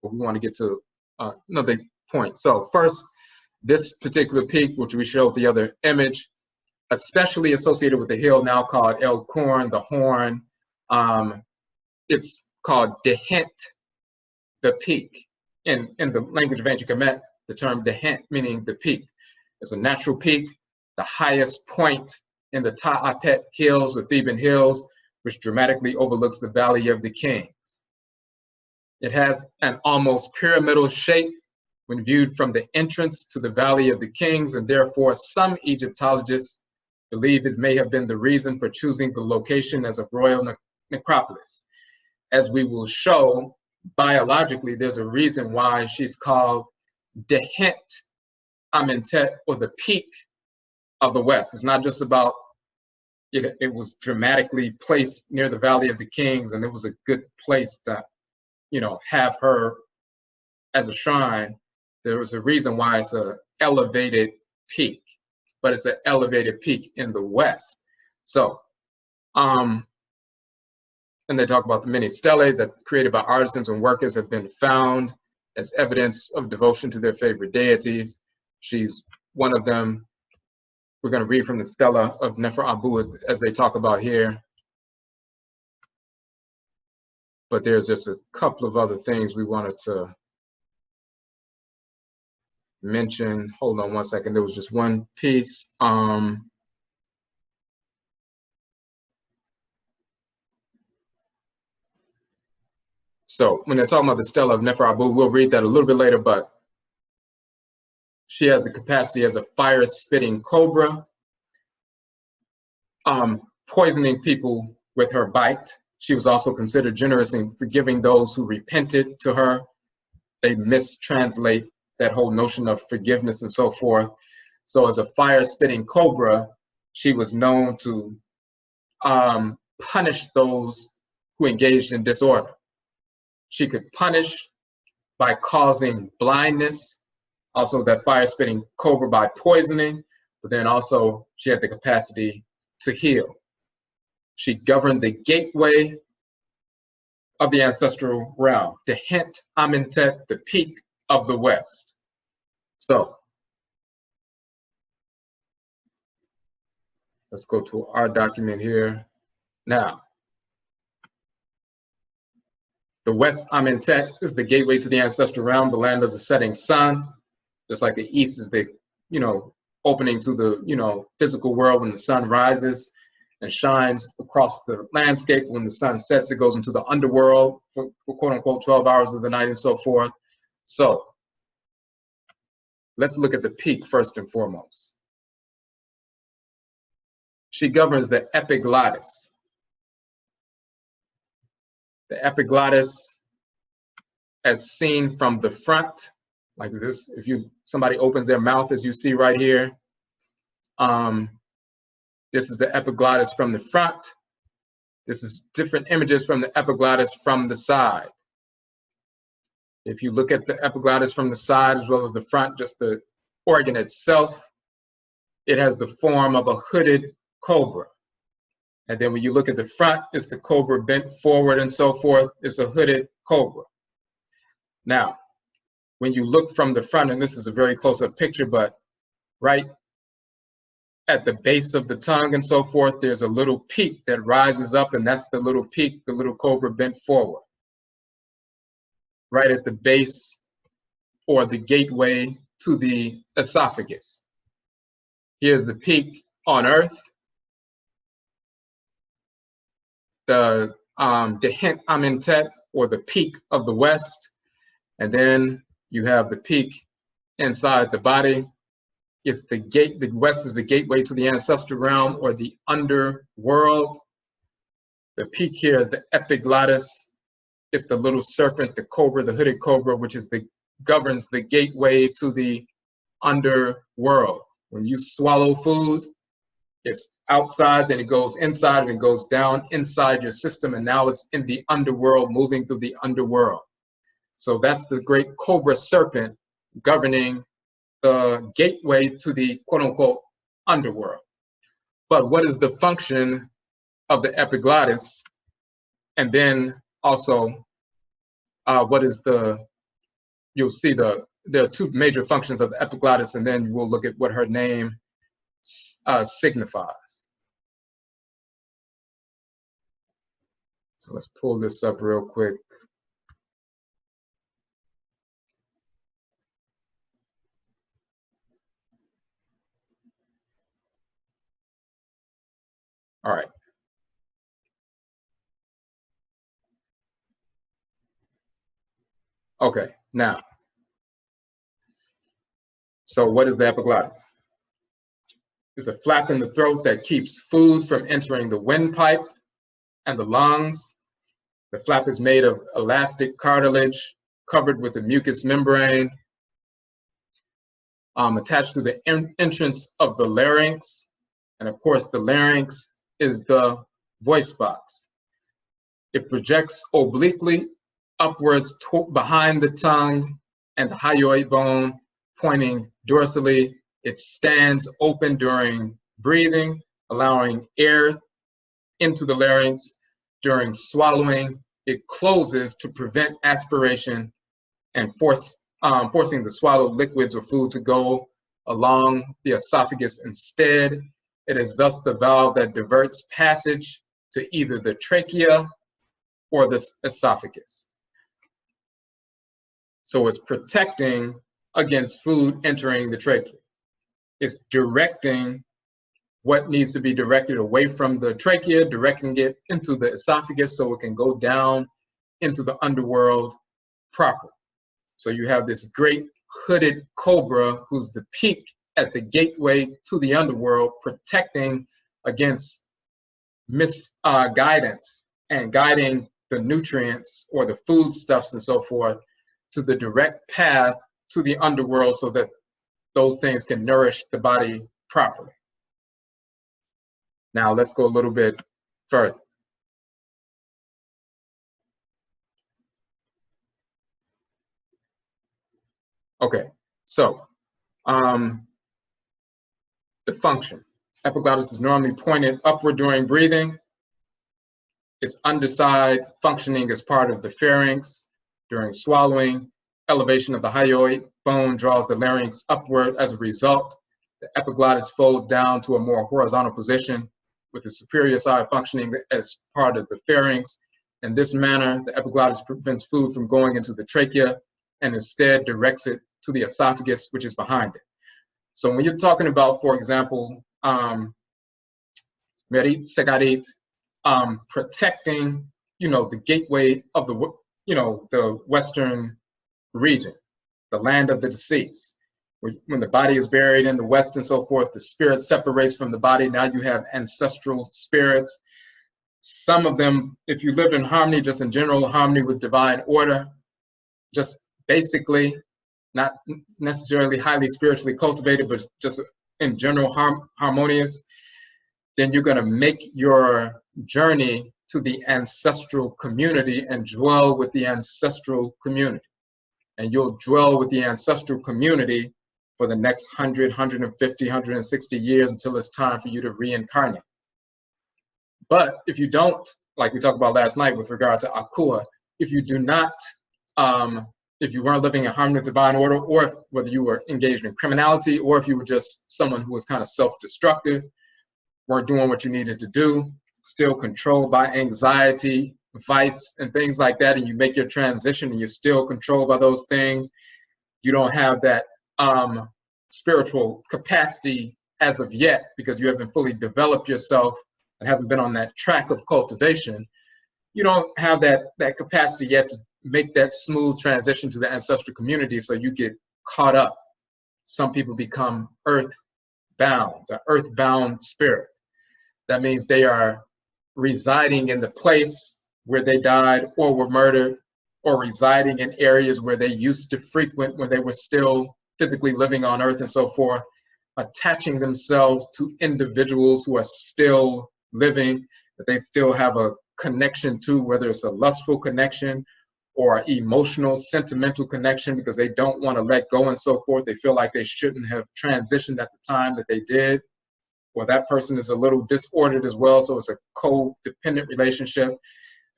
but we want to get to another point. So first, this particular peak, which we showed the other image, especially associated with the hill now called El Corn, the horn. It's called Dehent, the peak. In the language of ancient Kemet, the term Dehent meaning the peak. It's a natural peak, the highest point in the Ta'apet Hills, the Theban Hills, which dramatically overlooks the Valley of the Kings. It has an almost pyramidal shape when viewed from the entrance to the Valley of the Kings, and therefore some Egyptologists believe it may have been the reason for choosing the location as a royal necropolis. As we will show, biologically, there's a reason why she's called Dehent Amentet, or the peak of the West. It's not just about it was dramatically placed near the Valley of the Kings, and it was a good place to, have her as a shrine. There was a reason why it's an elevated peak, but it's an elevated peak in the West. So, and they talk about the many stelae that created by artisans and workers have been found as evidence of devotion to their favorite deities. She's one of them. We're going to read from the stela of Nefer Abu as they talk about here. But there's just a couple of other things we wanted to mention. Hold on one second. There was just one piece. So when they're talking about the stela of Nefer Abu, we'll read that a little bit later, but she has the capacity as a fire-spitting cobra, poisoning people with her bite. She was also considered generous in forgiving those who repented to her. They mistranslate that whole notion of forgiveness and so forth. So as a fire-spitting cobra, she was known to punish those who engaged in disorder. She could punish by causing blindness, also that fire-spitting cobra by poisoning, but then also she had the capacity to heal. She governed the gateway of the ancestral realm, Dehent Amentet, the peak of the West. So let's go to our document here. Now, the West Amentet is the gateway to the ancestral realm, the land of the setting sun. Just like the East is the, opening to the, physical world when the sun rises and shines across the landscape. When the sun sets, it goes into the underworld for quote unquote 12 hours of the night and so forth. So let's look at the peak first and foremost. She governs the epiglottis. The epiglottis, as seen from the front, like this, if somebody opens their mouth, as you see right here, this is the epiglottis from the front. This is different images from the epiglottis from the side. If you look at the epiglottis from the side as well as the front, just the organ itself, it has the form of a hooded cobra. And then when you look at the front, it's the cobra bent forward and so forth. It's a hooded cobra. Now, when you look from the front, and this is a very close-up picture, but right at the base of the tongue and so forth, there's a little peak that rises up, and that's the little peak, the little cobra bent forward. Right at the base or the gateway to the esophagus. Here's the peak on Earth. The Dehent Amentet, or the peak of the West. And then you have the peak inside the body. It's the gate, the West is the gateway to the ancestral realm or the underworld. The peak here is the epiglottis. It's the little serpent, the cobra, the hooded cobra, which is governs the gateway to the underworld. When you swallow food, it's outside, then it goes inside, and it goes down inside your system, and now it's in the underworld, moving through the underworld. So that's the great cobra serpent governing the gateway to the quote-unquote underworld. But what is the function of the epiglottis? And then also, what is the you'll see there are two major functions of the epiglottis, and then we'll look at what her name signifies. So let's pull this up real quick. All right. Okay, now, so what is the epiglottis? It's a flap in the throat that keeps food from entering the windpipe and the lungs. The flap is made of elastic cartilage covered with a mucous membrane attached to the entrance of the larynx. And of course, the larynx is the voice box. It projects obliquely upwards behind the tongue and the hyoid bone, pointing dorsally. It stands open during breathing, allowing air into the larynx. During swallowing, it closes to prevent aspiration and forcing the swallowed liquids or food to go along the esophagus instead. It is thus the valve that diverts passage to either the trachea or the esophagus. So it's protecting against food entering the trachea. It's directing what needs to be directed away from the trachea, directing it into the esophagus so it can go down into the underworld properly. So you have this great hooded cobra who's the peak at the gateway to the underworld, protecting against misguidance and guiding the nutrients or the foodstuffs and so forth to the direct path to the underworld so that those things can nourish the body properly. Now let's go a little bit further. Okay, so the function. Epiglottis is normally pointed upward during breathing. Its underside functioning as part of the pharynx. During swallowing, elevation of the hyoid bone draws the larynx upward. As a result, the epiglottis folds down to a more horizontal position with the superior side functioning as part of the pharynx. In this manner, the epiglottis prevents food from going into the trachea and instead directs it to the esophagus, which is behind it. So when you're talking about, for example, Meret Segert, protecting, the gateway of the, the Western region, the land of the deceased. When the body is buried in the West and so forth, the spirit separates from the body. Now you have ancestral spirits. Some of them, if you live in harmony, just in general harmony with divine order, just basically, not necessarily highly spiritually cultivated, but just in general harmonious, then you're going to make your journey to the ancestral community and dwell with the ancestral community. And you'll dwell with the ancestral community for the next 100, 150, 160 years until it's time for you to reincarnate. But if you don't, like we talked about last night with regard to Akua, if you do not, if you weren't living in harmony with divine order, or whether you were engaged in criminality, or if you were just someone who was kind of self-destructive, weren't doing what you needed to do, still controlled by anxiety, vice, and things like that, and you make your transition and you're still controlled by those things, you don't have that spiritual capacity as of yet because you haven't fully developed yourself and haven't been on that track of cultivation. You don't have that capacity yet to make that smooth transition to the ancestral community, so you get caught up. Some people become earth-bound, the earth-bound spirit. That means they are residing in the place where they died or were murdered, or residing in areas where they used to frequent when they were still physically living on earth and so forth, attaching themselves to individuals who are still living, that they still have a connection to, whether it's a lustful connection or emotional, sentimental connection, because they don't want to let go and so forth. They feel like they shouldn't have transitioned at the time that they did, or that person is a little disordered as well, so it's a codependent relationship.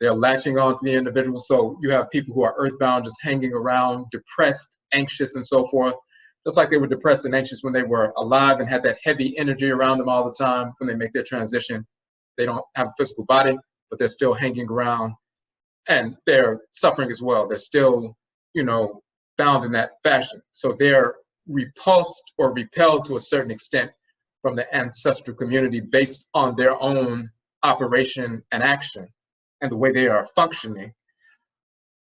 They're latching on to the individual. So you have people who are earthbound, just hanging around, depressed, anxious, and so forth. Just like they were depressed and anxious when they were alive and had that heavy energy around them all the time. When they make their transition, they don't have a physical body, but they're still hanging around, and they're suffering as well. They're still, you know, bound in that fashion. So they're repulsed or repelled to a certain extent from the ancestral community based on their own operation and action and the way they are functioning.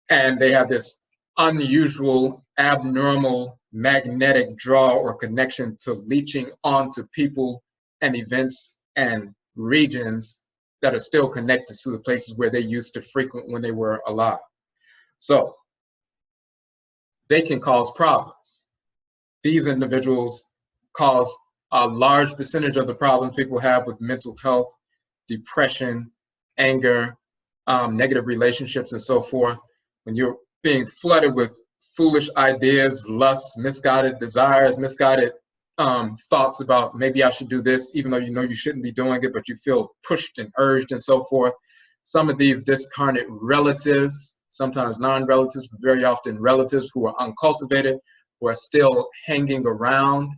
And they have this unusual, abnormal, magnetic draw or connection to leeching onto people and events and regions that are still connected to the places where they used to frequent when they were alive. So they can cause problems. These individuals cause a large percentage of the problems people have with mental health, depression, anger, negative relationships, and so forth. When you're being flooded with foolish ideas, lusts, misguided desires, misguided thoughts about maybe I should do this, even though you know you shouldn't be doing it, but you feel pushed and urged and so forth. Some of these discarnate relatives, sometimes non-relatives, but very often relatives who are uncultivated, who are still hanging around,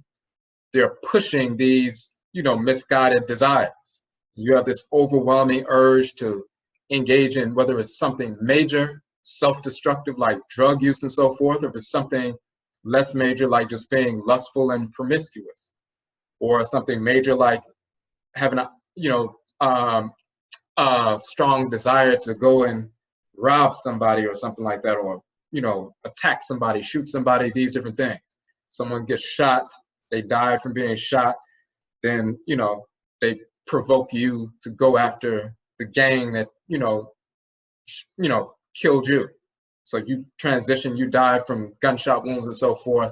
they're pushing these, you know, misguided desires. You have this overwhelming urge to engage in, whether it's something major, self-destructive like drug use and so forth, or if it's something less major like just being lustful and promiscuous, or something major like having a, you know, strong desire to go and rob somebody or something like that, or, you know, attack somebody, shoot somebody, these different things. Someone gets shot, they died from being shot, then, you know, they provoke you to go after the gang that, you know, killed you. So you transition, you die from gunshot wounds and so forth.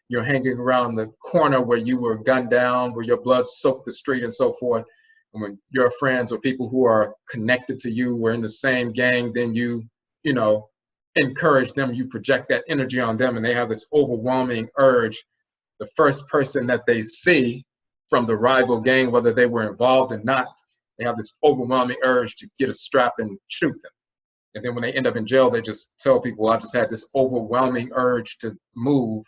You're hanging around the corner where you were gunned down, where your blood soaked the street and so forth. And when your friends or people who are connected to you were in the same gang, then you know, encourage them, you project that energy on them, and they have this overwhelming urge. The first person that they see from the rival gang, whether they were involved or not, they have this overwhelming urge to get a strap and shoot them. And then when they end up in jail, they just tell people, well, I just had this overwhelming urge to move,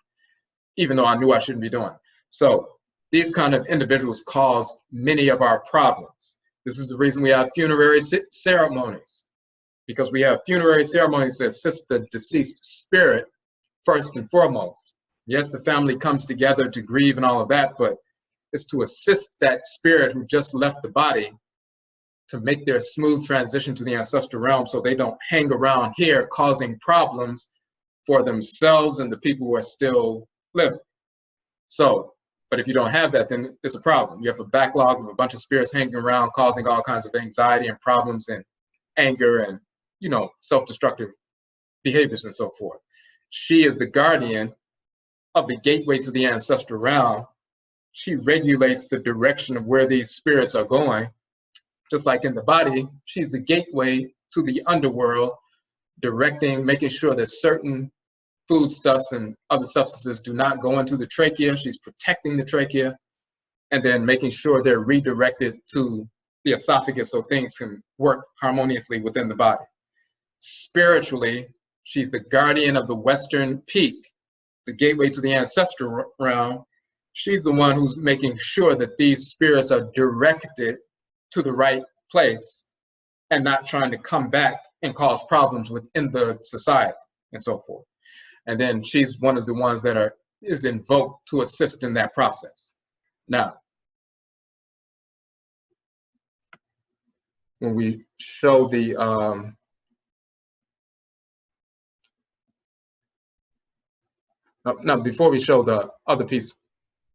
even though I knew I shouldn't be doing it. So these kind of individuals cause many of our problems. This is the reason we have funerary ceremonies, because we have funerary ceremonies that assist the deceased spirit first and foremost. Yes, the family comes together to grieve and all of that, but it's to assist that spirit who just left the body to make their smooth transition to the ancestral realm, so they don't hang around here causing problems for themselves and the people who are still living. So, but if you don't have that, then it's a problem. You have a backlog of a bunch of spirits hanging around, causing all kinds of anxiety and problems and anger and, you know, self-destructive behaviors and so forth. She is the guardian of the gateway to the ancestral realm. She regulates the direction of where these spirits are going. Just like in the body, she's the gateway to the underworld, directing, making sure that certain foodstuffs and other substances do not go into the trachea. She's protecting the trachea, and then making sure they're redirected to the esophagus so things can work harmoniously within the body. Spiritually, she's the guardian of the western peak, the gateway to the ancestral realm. She's the one who's making sure that these spirits are directed to the right place and not trying to come back and cause problems within the society and so forth. And then she's one of the ones that is invoked to assist in that process. Now, when we show the now before we show the other piece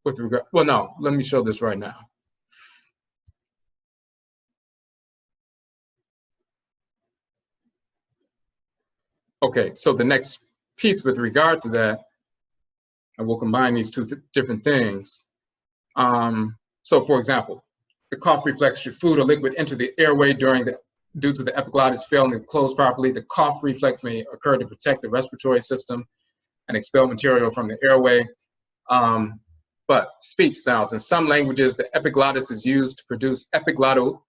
with regard, well, no, let me show this right now. Okay, so the next piece with regard to that, and we'll combine these two different things. So for example, the cough reflex, should food or liquid enter the airway due to the epiglottis failing to close properly, the cough reflex may occur to protect the respiratory system and expel material from the airway. But speech sounds, in some languages, the epiglottis is used to produce epiglottal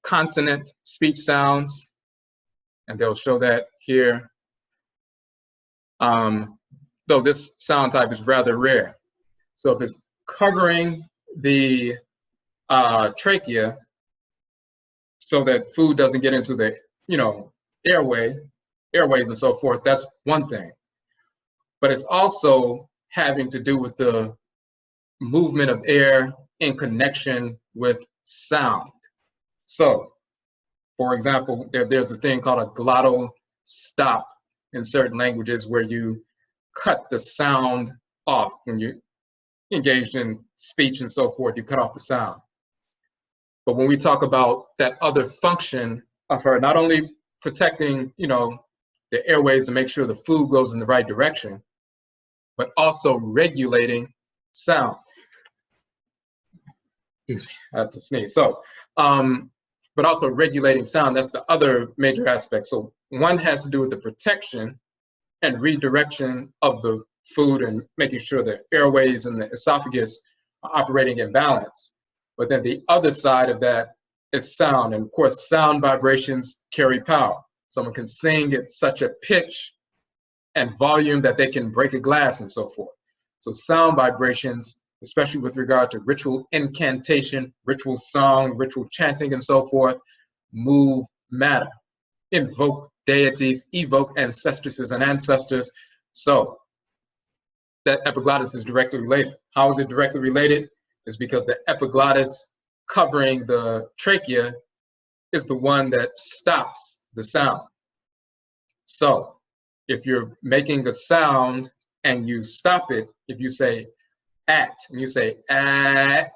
consonant speech sounds. and they'll show that here. Though this sound type is rather rare. So if it's covering the trachea so that food doesn't get into the, airways and so forth, that's one thing. But it's also having to do with the movement of air in connection with sound. So, for example, there's a thing called a glottal stop in certain languages where you cut the sound off when you're engaged in speech and so forth, you cut off the sound. But when we talk about that other function of her, not only protecting, the airways to make sure the food goes in the right direction, but also regulating sound. Excuse me, I have to sneeze. So, but also regulating sound, that's the other major aspect. So one has to do with the protection and redirection of the food and making sure the airways and the esophagus are operating in balance. But then the other side of that is sound. And of course, sound vibrations carry power. Someone can sing at such a pitch and volume that they can break a glass and so forth. So sound vibrations, especially with regard to ritual incantation, ritual song, ritual chanting and so forth, move matter, invoke deities, evoke ancestresses and ancestors. So that epiglottis is directly related. How is it directly related? It's because the epiglottis covering the trachea is the one that stops the sound. So if you're making a sound and you stop it, if you say at and you say at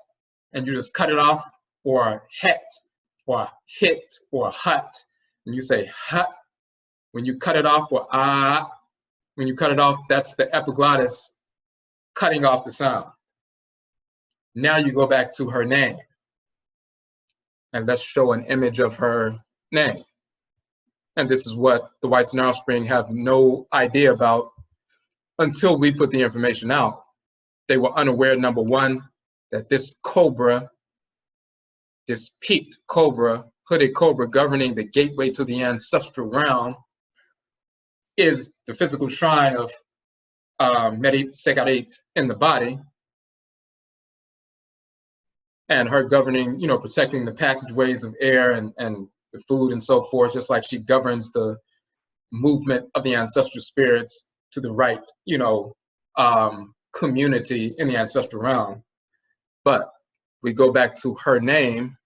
and you just cut it off, or het or hit or hut, and you say hut, when you cut it off, or ah, when you cut it off, that's the epiglottis cutting off the sound. Now you go back to her name, and let's show an image of her name. And this is what the whites in our spring have no idea about until we put the information out. They were unaware, number one, that this cobra, this peaked cobra, hooded cobra governing the gateway to the ancestral realm, is the physical shrine of Meret Segert in the body, and her governing, protecting the passageways of air and the food and so forth, just like she governs the movement of the ancestral spirits to the right, community in the ancestral realm. But we go back to her name,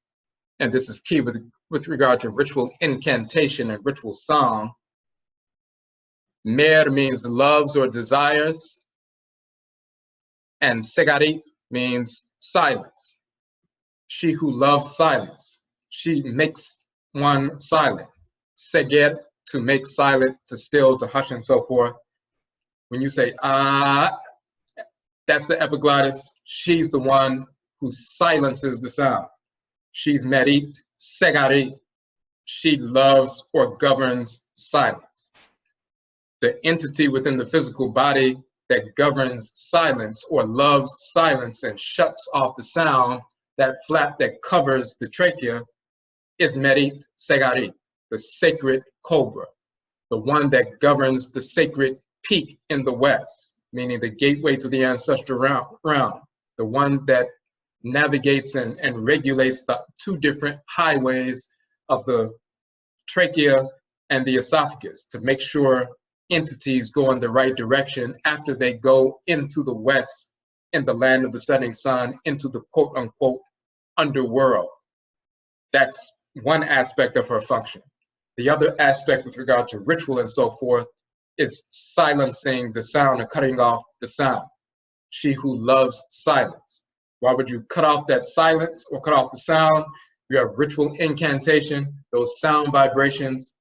and this is key with regard to ritual incantation and ritual song. Mer means loves or desires, and Segert means silence. She who loves silence. She makes one silent. Segert, to make silent, to still, to hush, and so forth. When you say ah, that's the epiglottis. She's the one who silences the sound. She's Meret Segert. She loves or governs silence. The entity within the physical body that governs silence or loves silence and shuts off the sound, that flap that covers the trachea, is Meret Segert, the sacred cobra, the one that governs the sacred peak in the west, meaning the gateway to the ancestral realm, the one that navigates and regulates the two different highways of the trachea and the esophagus to make sure entities go in the right direction after they go into the west, in the land of the setting sun, into the quote unquote underworld. That's one aspect of her function. The other aspect with regard to ritual and so forth is silencing the sound and cutting off the sound. She who loves silence. Why would you cut off that silence or cut off the sound? You have ritual incantation, those sound vibrations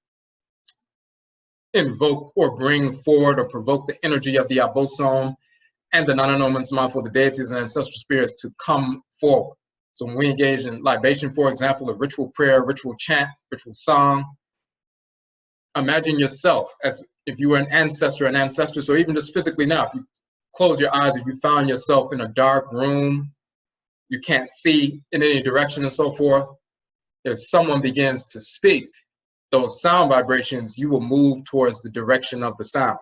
invoke or bring forward or provoke the energy of the abosom and the non-anomalous for the deities and ancestral spirits to come forward. So when we engage in libation, for example, a ritual prayer, ritual chant, ritual song, imagine yourself as if you were an ancestor, an ancestor. So even just physically now, if you close your eyes, if you found yourself in a dark room, you can't see in any direction and so forth, if someone begins to speak, those sound vibrations, you will move towards the direction of the sound.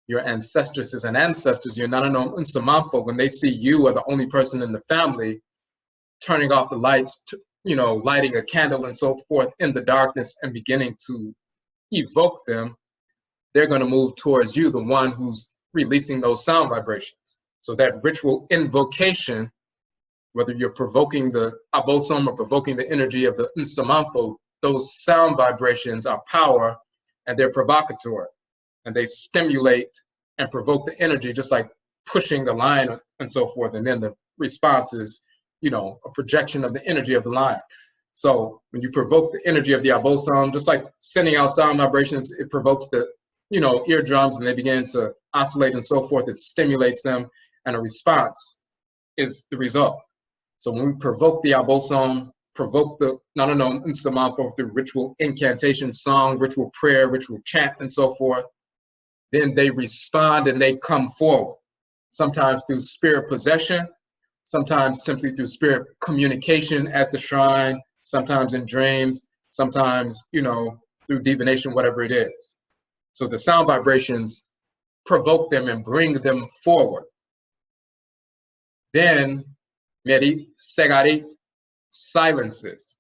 Your ancestresses and ancestors, your Nananong Unsamanfo, when they see you are the only person in the family, turning off the lights, lighting a candle and so forth in the darkness and beginning to evoke them, they're going to move towards you, the one who's releasing those sound vibrations. So that ritual invocation, whether you're provoking the abosom or provoking the energy of the Nsamanfo, those sound vibrations are power and they're provocateur. And they stimulate and provoke the energy, just like pushing the line and so forth. And then the response is, a projection of the energy of the line. So when you provoke the energy of the abosom, just like sending out sound vibrations, it provokes the, eardrums and they begin to oscillate and so forth. It stimulates them and a response is the result. So when we provoke the abosom, provoke the Nananong Nsamanfo through ritual incantation, song, ritual prayer, ritual chant, and so forth, then they respond and they come forward, sometimes through spirit possession, sometimes simply through spirit communication at the shrine, sometimes in dreams, sometimes, through divination, whatever it is. So the sound vibrations provoke them and bring them forward. Then Meret Segert silences,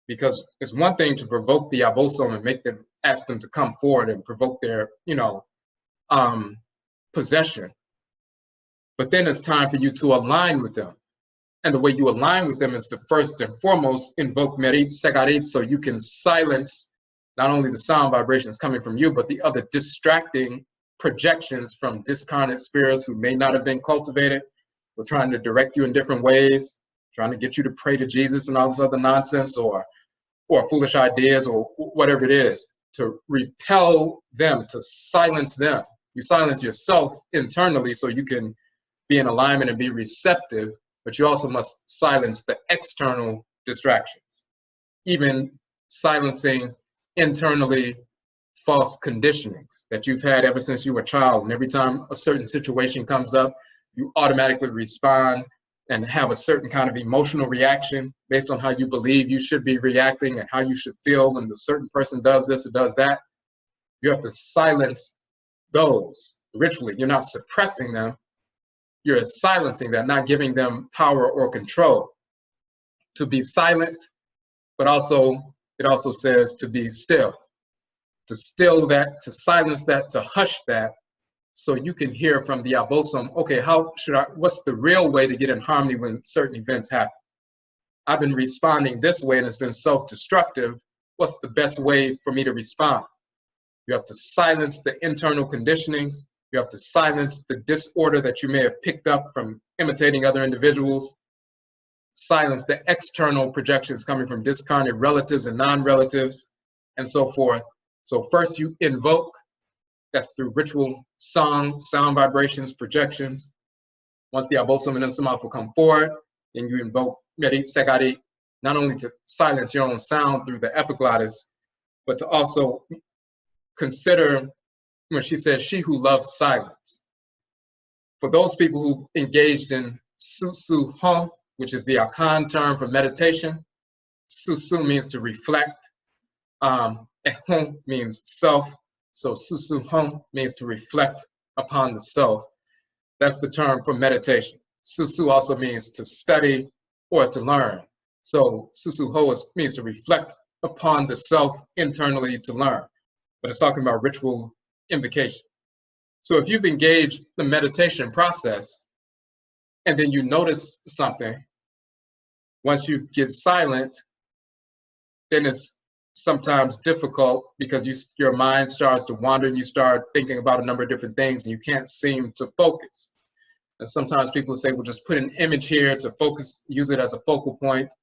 because it's one thing to provoke the abosom and make them, ask them to come forward and provoke their, possession. But then it's time for you to align with them. And the way you align with them is to first and foremost invoke Meret Segert, so you can silence not only the sound vibrations coming from you, but the other distracting projections from discarnate spirits who may not have been cultivated. We're trying to direct you in different ways, trying to get you to pray to Jesus and all this other nonsense, or foolish ideas, or whatever it is, to repel them, to silence them. You silence yourself internally so you can be in alignment and be receptive, but you also must silence the external distractions, even silencing internally false conditionings that you've had ever since you were a child. And every time a certain situation comes up, you automatically respond and have a certain kind of emotional reaction based on how you believe you should be reacting and how you should feel when the certain person does this or does that. You have to silence those ritually. You're not suppressing them, you're silencing them, not giving them power or control. To be silent, but also, it also says to be still. To still that, to silence that, to hush that, so you can hear from the abosom, okay, what's the real way to get in harmony when certain events happen? I've been responding this way and it's been self-destructive. What's the best way for me to respond? You have to silence the internal conditionings. You have to silence the disorder that you may have picked up from imitating other individuals. Silence the external projections coming from discarnate relatives and non-relatives, and so forth. So first you invoke, that's through ritual song, sound vibrations, projections. Once the abosom and Nsamanfo come forward, then you invoke Meret Segert, not only to silence your own sound through the epiglottis, but to also consider, when she says, she who loves silence. For those people who engaged in Susu Hon, which is the Akan term for meditation, Susu means to reflect, Ehon means self, so Susu Hon means to reflect upon the self. That's the term for meditation. Susu also means to study or to learn. So Susu Ho means to reflect upon the self internally to learn. But it's talking about ritual invocation. So if you've engaged the meditation process and then you notice something, once you get silent, then it's sometimes difficult because your mind starts to wander and you start thinking about a number of different things and you can't seem to focus. And sometimes people say, well, just put an image here to focus, use it as a focal point.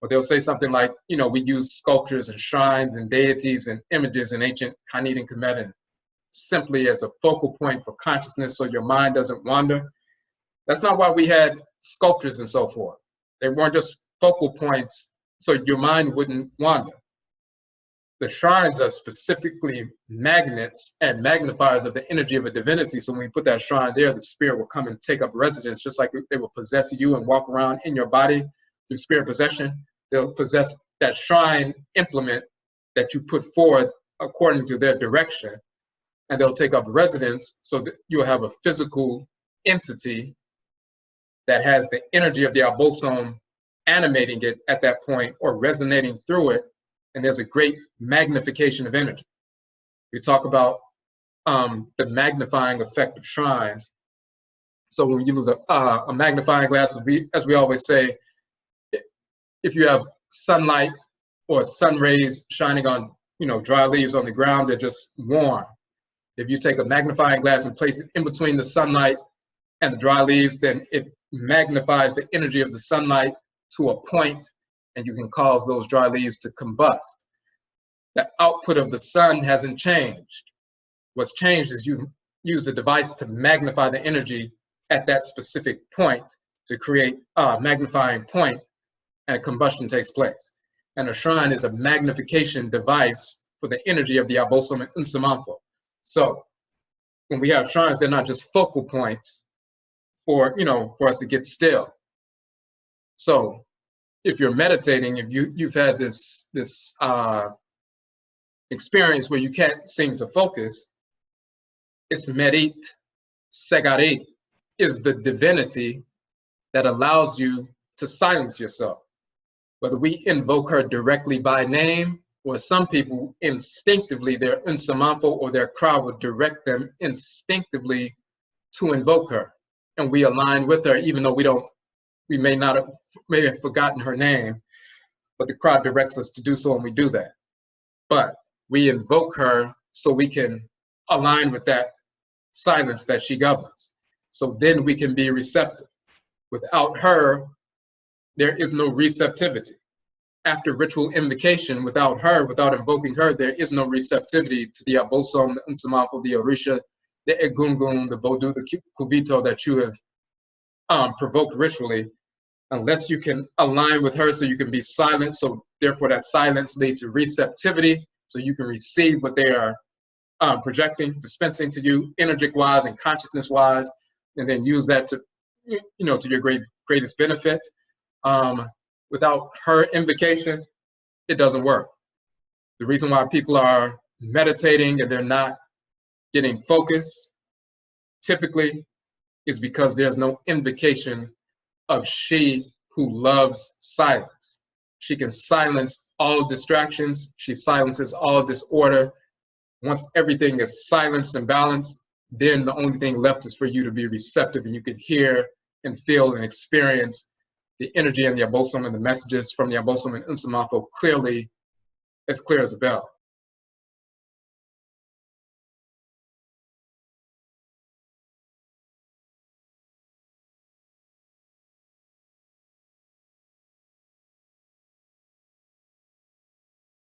Or they'll say something like, we use sculptures and shrines and deities and images in ancient Khanid and Kemet simply as a focal point for consciousness so your mind doesn't wander. That's not why we had sculptures and so forth. They weren't just focal points so your mind wouldn't wander. The shrines are specifically magnets and magnifiers of the energy of a divinity. So when we put that shrine there, the spirit will come and take up residence, just like they will possess you and walk around in your body through spirit possession. They'll possess that shrine implement that you put forward according to their direction, and they'll take up residence, so that you'll have a physical entity that has the energy of the abosom animating it at that point or resonating through it, and there's a great magnification of energy. We talk about the magnifying effect of shrines. So when we use a magnifying glass, as we always say, if you have sunlight or sun rays shining on, dry leaves on the ground, they're just warm. If you take a magnifying glass and place it in between the sunlight and the dry leaves, then it magnifies the energy of the sunlight to a point, and you can cause those dry leaves to combust. The output of the sun hasn't changed. What's changed is you use the device to magnify the energy at that specific point to create a magnifying point, and combustion takes place. And a shrine is a magnification device for the energy of the abosom and unsamanfo. So when we have shrines, they're not just focal points for us to get still. So if you're meditating, if you've had this experience where you can't seem to focus, it's Meret Segert is the divinity that allows you to silence yourself. Whether we invoke her directly by name, or some people instinctively, their unsamanfo or their crowd would direct them instinctively to invoke her, and we align with her, even though we may have forgotten her name, but the crowd directs us to do so, and we do that. But we invoke her so we can align with that silence that she governs. So then we can be receptive. Without her, there is no receptivity. After ritual invocation, without her, without invoking her, there is no receptivity to the abosom, the unsamanfo, the orisha, the egungun, the vodou, the kubito that you have provoked ritually, unless you can align with her so you can be silent. So therefore that silence leads to receptivity, so you can receive what they are projecting, dispensing to you, energetic-wise and consciousness-wise, and then use that to, to your greatest benefit. Without her invocation, it doesn't work. The reason why people are meditating and they're not getting focused, typically, is because there's no invocation of she who loves silence. She can silence all distractions. She silences all disorder. Once everything is silenced and balanced, then the only thing left is for you to be receptive, and you can hear and feel and experience the energy and the abosom and the messages from the abosom and unsamanfo clearly, as clear as a bell.